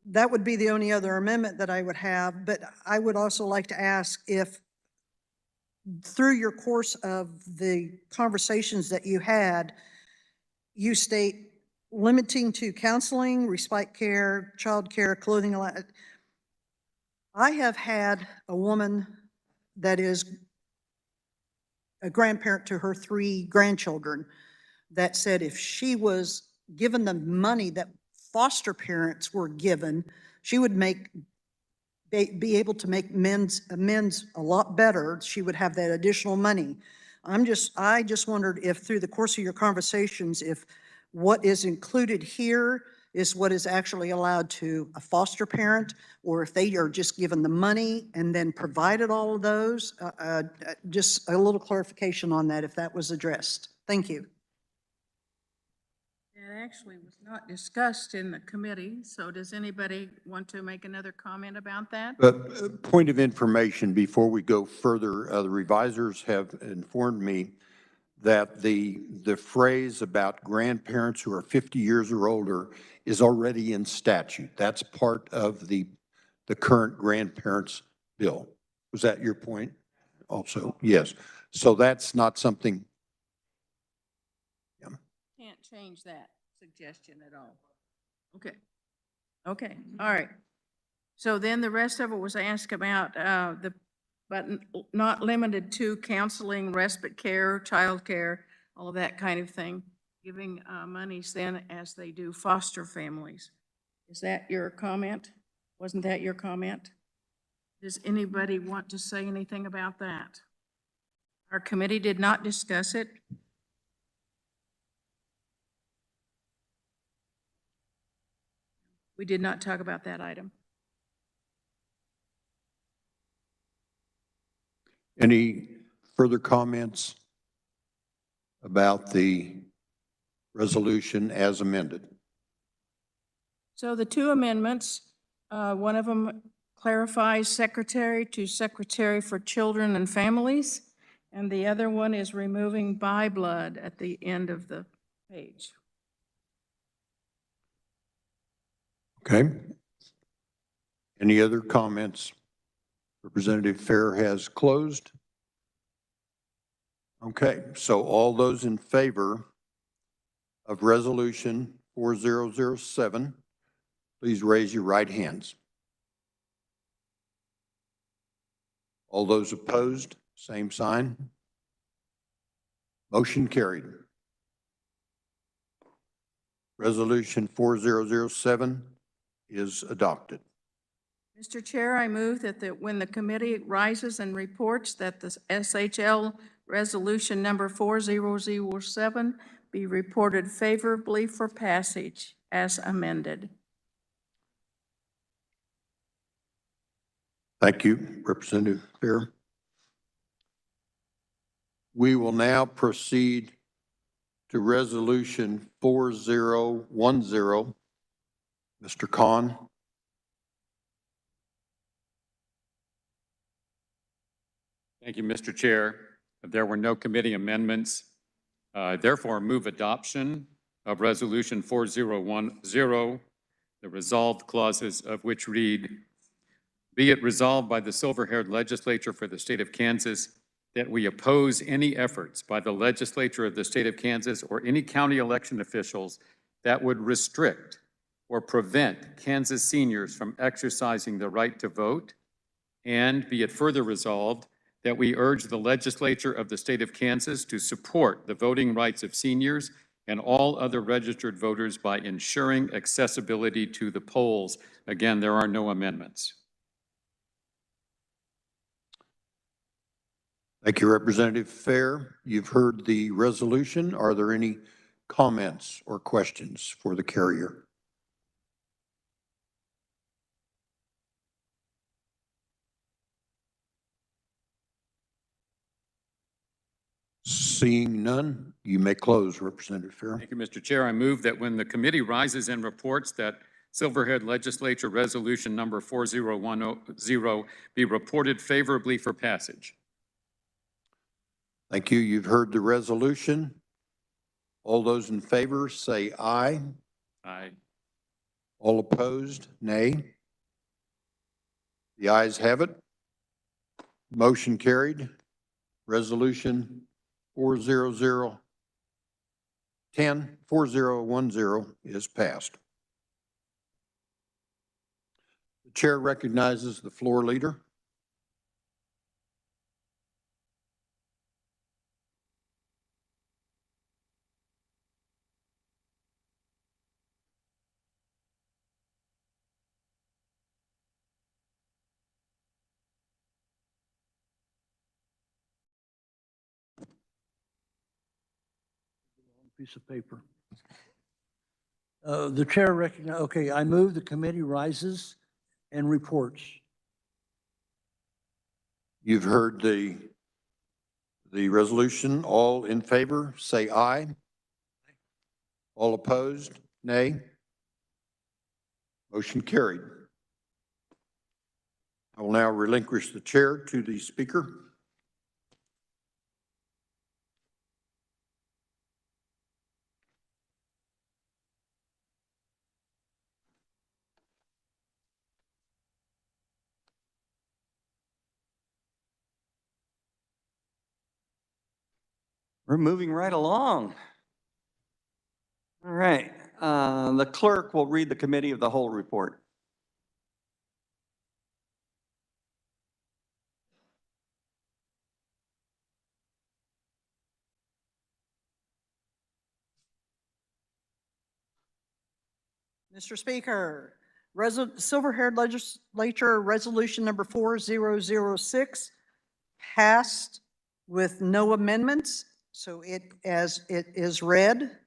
that would be the only other amendment that I would have. But I would also like to ask if through your course of the conversations that you had, you state limiting to counseling, respite care, child care, clothing. I have had a woman that is a grandparent to her 3 grandchildren that said if she was given the money that foster parents were given, she would be able to make amends a lot better. She would have that additional money. I just wondered if through the course of your conversations, if what is included here is what is actually allowed to a foster parent, or if they are just given the money and then provided all of those. Just a little clarification on that, if that was addressed. Thank you. It actually was not discussed in the committee, so does anybody want to make another comment about that? But point of information before we go further, the revisers have informed me that the phrase about grandparents who are 50 years or older is already in statute. That's part of the current grandparents bill. Was that your point also? Yes. So that's not something. Can't change that suggestion at all. Okay. Okay, all right. So then the rest of it was asked about but not limited to counseling, respite care, child care, all of that kind of thing, giving monies then as they do foster families. Is that your comment? Wasn't that your comment? Does anybody want to say anything about that? Our committee did not discuss it. We did not talk about that item. Any further comments about the resolution as amended? So the two amendments, one of them clarifies secretary to secretary for children and families, and the other one is removing by blood at the end of the page. Okay. Any other comments? Representative Fair has closed. Okay, so all those in favor of Resolution 4007, please raise your right hands. All those opposed, same sign. Motion carried. Resolution 4007 is adopted. Mr. Chair, I move that when the committee rises and reports that the SHL resolution number 4007 be reported favorably for passage as amended. Thank you, Representative Fair. We will now proceed to Resolution 4010. Mr. Khan. Thank you, Mr. Chair. There were no committee amendments. Therefore, move adoption of Resolution 4010, the resolved clauses of which read, be it resolved by the silver-haired legislature for the state of Kansas that we oppose any efforts by the legislature of the state of Kansas or any county election officials that would restrict or prevent Kansas seniors from exercising the right to vote, and be it further resolved that we urge the legislature of the state of Kansas to support the voting rights of seniors and all other registered voters by ensuring accessibility to the polls. Again, there are no amendments. Thank you, Representative Fair. You've heard the resolution. Are there any comments or questions for the carrier? Seeing none, you may close, Representative Fair. Thank you, Mr. Chair. I move that when the committee rises and reports that Silverhead Legislature Resolution number 4010 be reported favorably for passage. Thank you. You've heard the resolution. All those in favor say aye. Aye. All opposed, nay. The ayes have it. Motion carried. Resolution 4010 is passed. The chair recognizes the floor leader. Piece of paper. The chair recognizes, okay, I move the committee rises and reports. You've heard the resolution. All in favor, say aye. All opposed, nay. Motion carried. I will now relinquish the chair to the speaker. We're moving right along. All right, the clerk will read the committee of the whole report. Mr. Speaker, Silver-Haired Legislature Resolution Number 4006 passed with no amendments, so as it is read.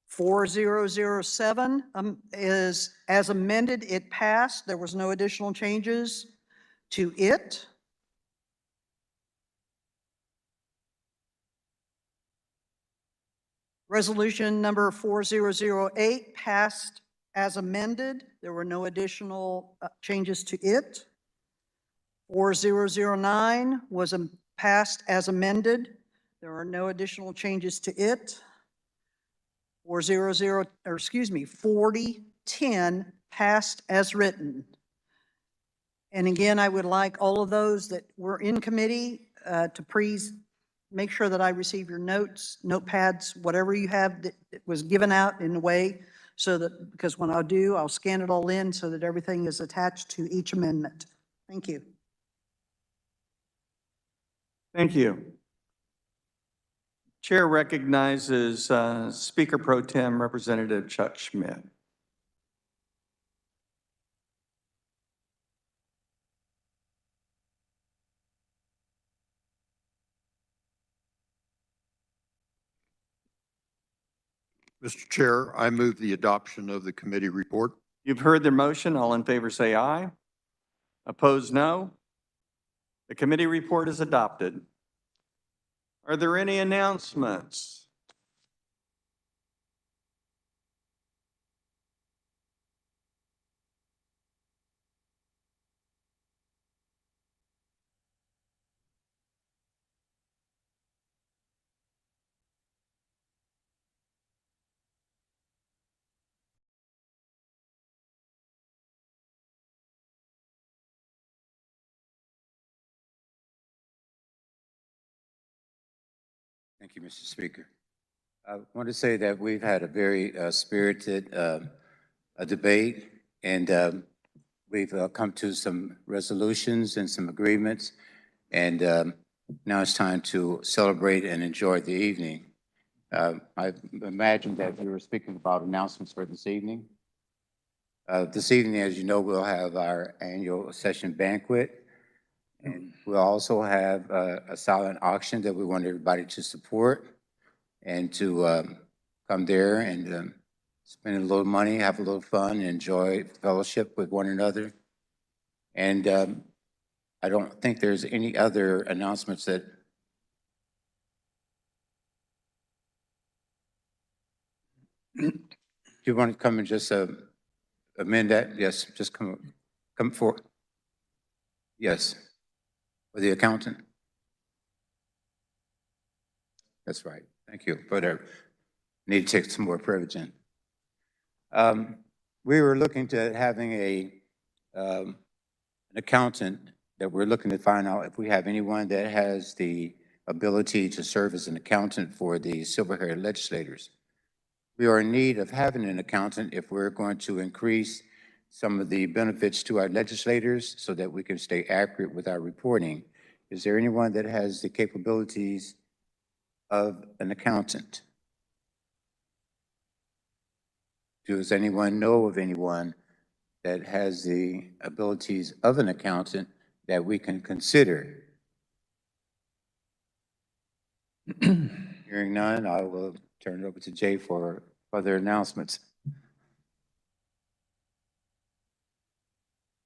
(4007) is as amended, it passed. There was no additional changes to it. Resolution number 4008 passed as amended. There were no additional changes to it. 4009 was passed as amended. There are no additional changes to it. 4010 passed as written. And again, I would like all of those that were in committee to please make sure that I receive your notes, notepads, whatever you have that was given out in a way so that, because when I do, I'll scan it all in so that everything is attached to each amendment. Thank you. Thank you. Chair recognizes Speaker Pro Tem Representative Chuck Schmidt. Mr. Chair, I move the adoption of the committee report. You've heard the motion. All in favor say aye. Opposed, no. The committee report is adopted. Are there any announcements? Thank you, Mr. Speaker. I want to say that we've had a very spirited debate, and we've come to some resolutions and some agreements, and now it's time to celebrate and enjoy the evening. I imagine that we were speaking about announcements for this evening. This evening, as you know, we'll have our annual session banquet. And we'll also have a silent auction that we want everybody to support and to come there and spend a little money, have a little fun, enjoy fellowship with one another. And I don't think there's any other announcements that. Do you want to come and just amend that? Yes, just come forward. Yes. For the accountant? That's right. Thank you. But I need to take some more privilege in. We were looking to having an accountant that we're looking to find out if we have anyone that has the ability to serve as an accountant for the Silver-Haired legislators. We are in need of having an accountant if we're going to increase some of the benefits to our legislators so that we can stay accurate with our reporting. Is there anyone that has the capabilities of an accountant? Does anyone know of anyone that has the abilities of an accountant that we can consider? Hearing none, I will turn it over to Jay for further announcements.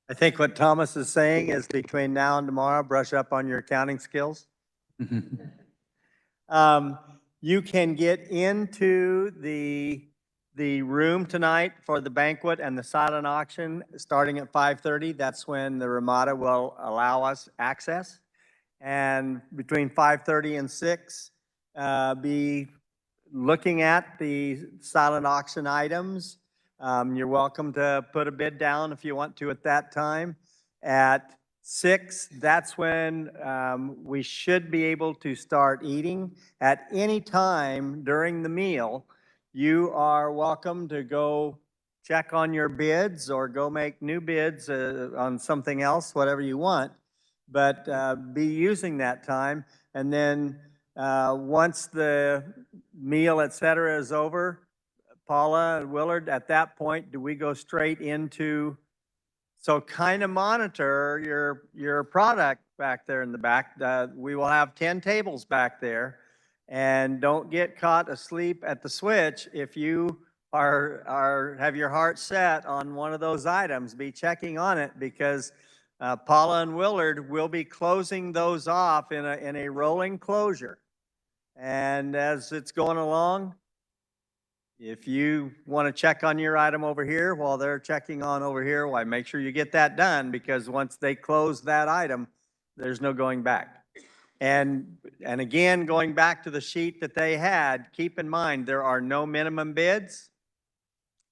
I think what Thomas is saying is between now and tomorrow, brush up on your accounting skills. You can get into the room tonight for the banquet and the silent auction starting at 5:30. That's when the Ramada will allow us access. And between 5:30 and 6, be looking at the silent auction items. You're welcome to put a bid down if you want to at that time. At 6, that's when we should be able to start eating. At any time during the meal, you are welcome to go check on your bids or go make new bids on something else, whatever you want. But be using that time. And then once the meal, et cetera, is over, Paula and Willard, at that point, do we go straight into, so kind of monitor your product back there in the back. We will have 10 tables back there, and don't get caught asleep at the switch. If you have your heart set on one of those items, be checking on it, because Paula and Willard will be closing those off in a rolling closure. And as it's going along, if you want to check on your item over here while they're checking on over here, why, make sure you get that done, because once they close that item, there's no going back. And again, going back to the sheet that they had, keep in mind, there are no minimum bids,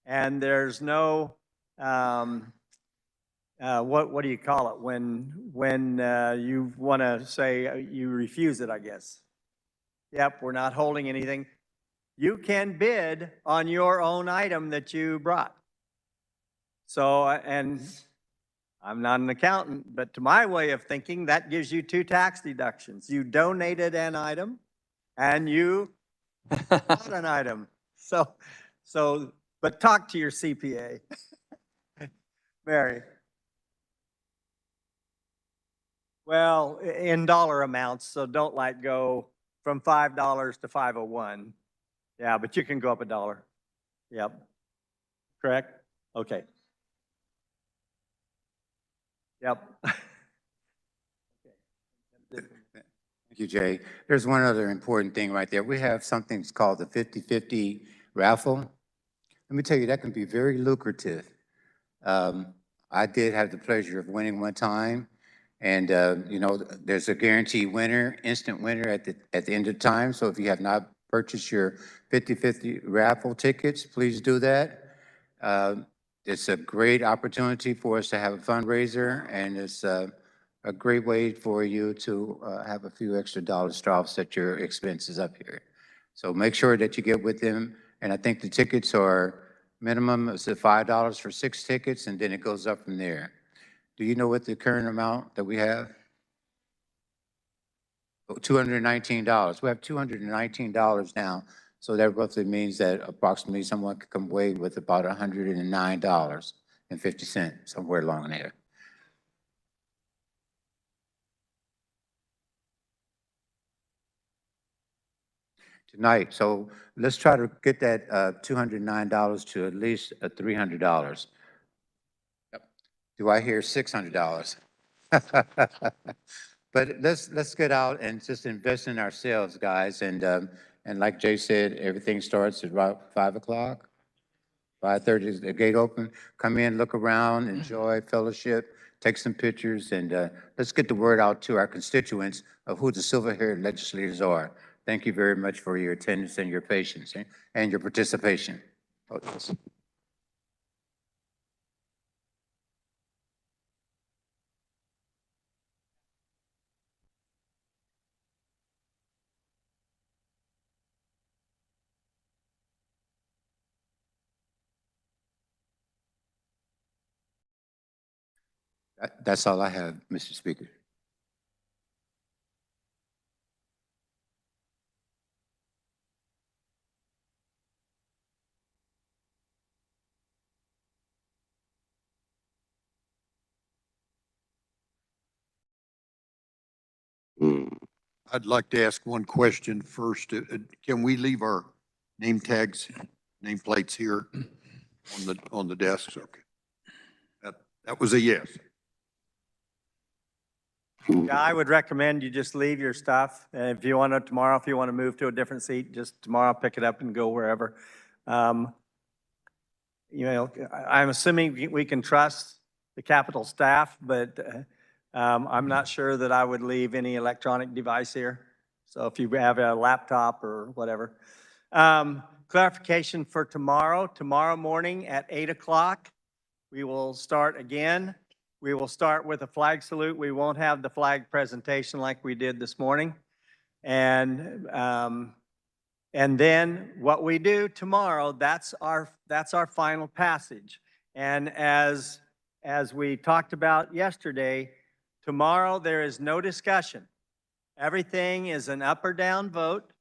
and there's no, what do you call it? When you want to say you refuse it, I guess. Yep, we're not holding anything. You can bid on your own item that you brought. So, and I'm not an accountant, but to my way of thinking, that gives you 2 tax deductions. You donated an item and you bought an item. So, but talk to your CPA. Mary. Well, in dollar amounts, so don't like go from $5 to 501. Yeah, but you can go up $1. Yep. Correct? Okay. Yep. Thank you, Jay. There's one other important thing right there. We have something called the 50-50 raffle. Let me tell you, that can be very lucrative. I did have the pleasure of winning one time. And, you know, there's a guaranteed winner, instant winner at the end of time. So if you have not purchased your 50-50 raffle tickets, please do that. It's a great opportunity for us to have a fundraiser, and it's a great way for you to have a few extra dollars to offset your expenses up here. So make sure that you get with them. And I think the tickets are minimum is $5 for 6 tickets, and then it goes up from there. Do you know what the current amount that we have? $219. We have $219 now. So that roughly means that approximately someone could come away with about $109.50, somewhere along there. Tonight, so let's try to get that $209 to at least $300. Yep. Do I hear $600? But let's get out and just invest in ourselves, guys. And like Jay said, everything starts at about 5 o'clock. 5:30 is the gate open. Come in, look around, enjoy fellowship, take some pictures, and let's get the word out to our constituents of who the silver-haired legislators are. Thank you very much for your attendance and your patience and your participation. Oh, yes. That's all I have, Mr. Speaker. I'd like to ask one question first. Can we leave our name tags, nameplates here on the desks? Okay. That was a yes. Yeah, I would recommend you just leave your stuff. And if you want to, tomorrow, if you want to move to a different seat, just tomorrow, pick it up and go wherever. You know, I'm assuming we can trust the Capitol staff, but I'm not sure that I would leave any electronic device here. So if you have a laptop or whatever. Clarification for tomorrow morning at 8 o'clock, we will start again. We will start with a flag salute. We won't have the flag presentation like we did this morning. And then what we do tomorrow, that's our final passage. And as we talked about yesterday, tomorrow there is no discussion. Everything is an up or down vote.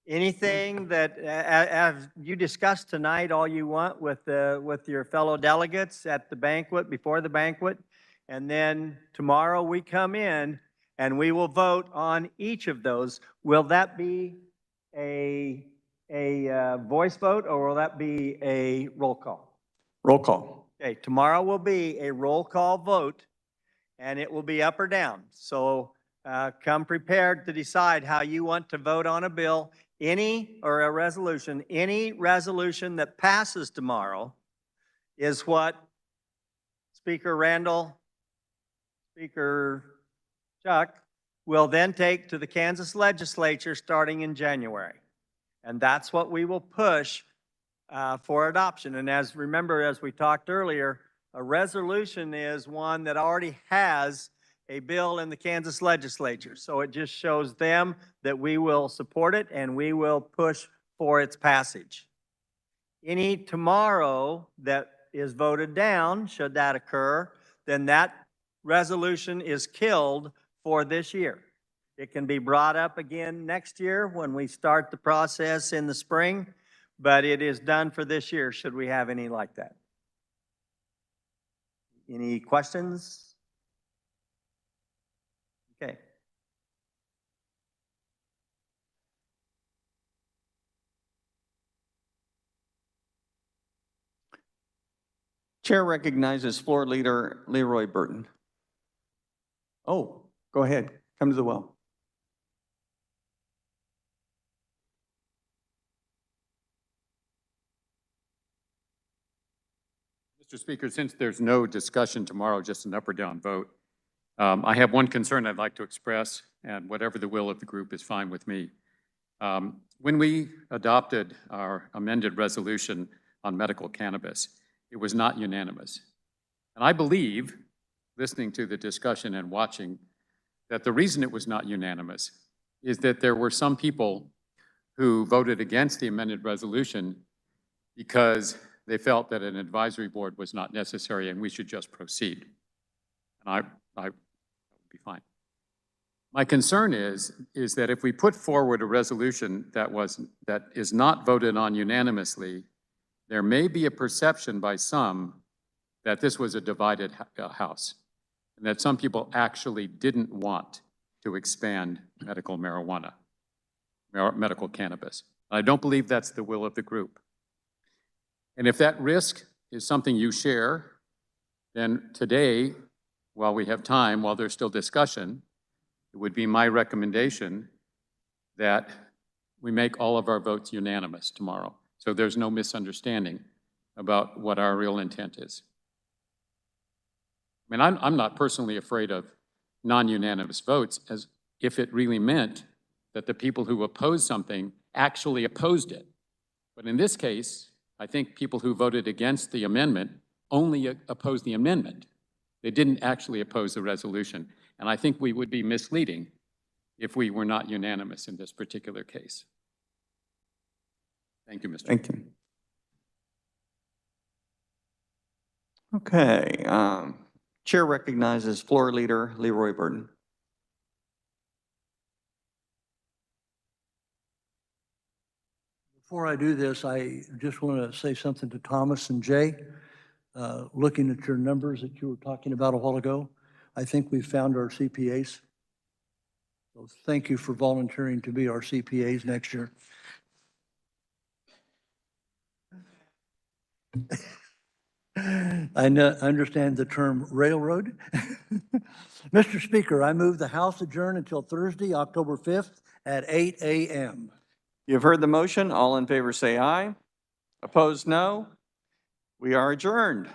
Anything that, as you discussed tonight, all you want with your fellow delegates at the banquet, before the banquet, and then tomorrow we come in and we will vote on each of those. Will that be a voice vote or will that be a roll call? Roll call. Okay, tomorrow will be a roll call vote and it will be up or down. So come prepared to decide how you want to vote on a bill. Any resolution that passes tomorrow is what Speaker Randall, Speaker Chuck will then take to the Kansas Legislature starting in January. And that's what we will push for adoption. And remember, as we talked earlier, a resolution is one that already has a bill in the Kansas Legislature. So it just shows them that we will support it and we will push for its passage. Any tomorrow that is voted down, should that occur, then that resolution is killed for this year. It can be brought up again next year when we start the process in the spring, but it is done for this year, should we have any like that. Any questions? Okay. Chair recognizes Floor Leader Leroy Burton. Oh, go ahead. Come to the well. Mr. Speaker, since there's no discussion tomorrow, just an up or down vote, I have one concern I'd like to express, and whatever the will of the group is fine with me. When we adopted our amended resolution on medical cannabis, it was not unanimous. And I believe, listening to the discussion and watching, that the reason it was not unanimous is that there were some people who voted against the amended resolution because they felt that an advisory board was not necessary and we should just proceed. And I would be fine. My concern is that if we put forward a resolution that is not voted on unanimously, there may be a perception by some that this was a divided house, and that some people actually didn't want to expand medical marijuana, medical cannabis. I don't believe that's the will of the group. And if that risk is something you share, then today, while we have time, while there's still discussion, it would be my recommendation that we make all of our votes unanimous tomorrow, so there's no misunderstanding about what our real intent is. I mean, I'm not personally afraid of non-unanimous votes, as if it really meant that the people who opposed something actually opposed it. But in this case, I think people who voted against the amendment only opposed the amendment. They didn't actually oppose the resolution. And I think we would be misleading if we were not unanimous in this particular case. Thank you, Mr. Thank you. Okay. Chair recognizes Floor Leader Leroy Burton. Before I do this, I just want to say something to Thomas and Jay. Looking at your numbers that you were talking about a while ago, I think we found our CPAs. So thank you for volunteering to be our CPAs next year. I understand the term railroad. Mr. Speaker, I move the House adjourn until Thursday, October 5th at 8 a.m. You've heard the motion. All in favor say aye. Opposed, no. We are adjourned.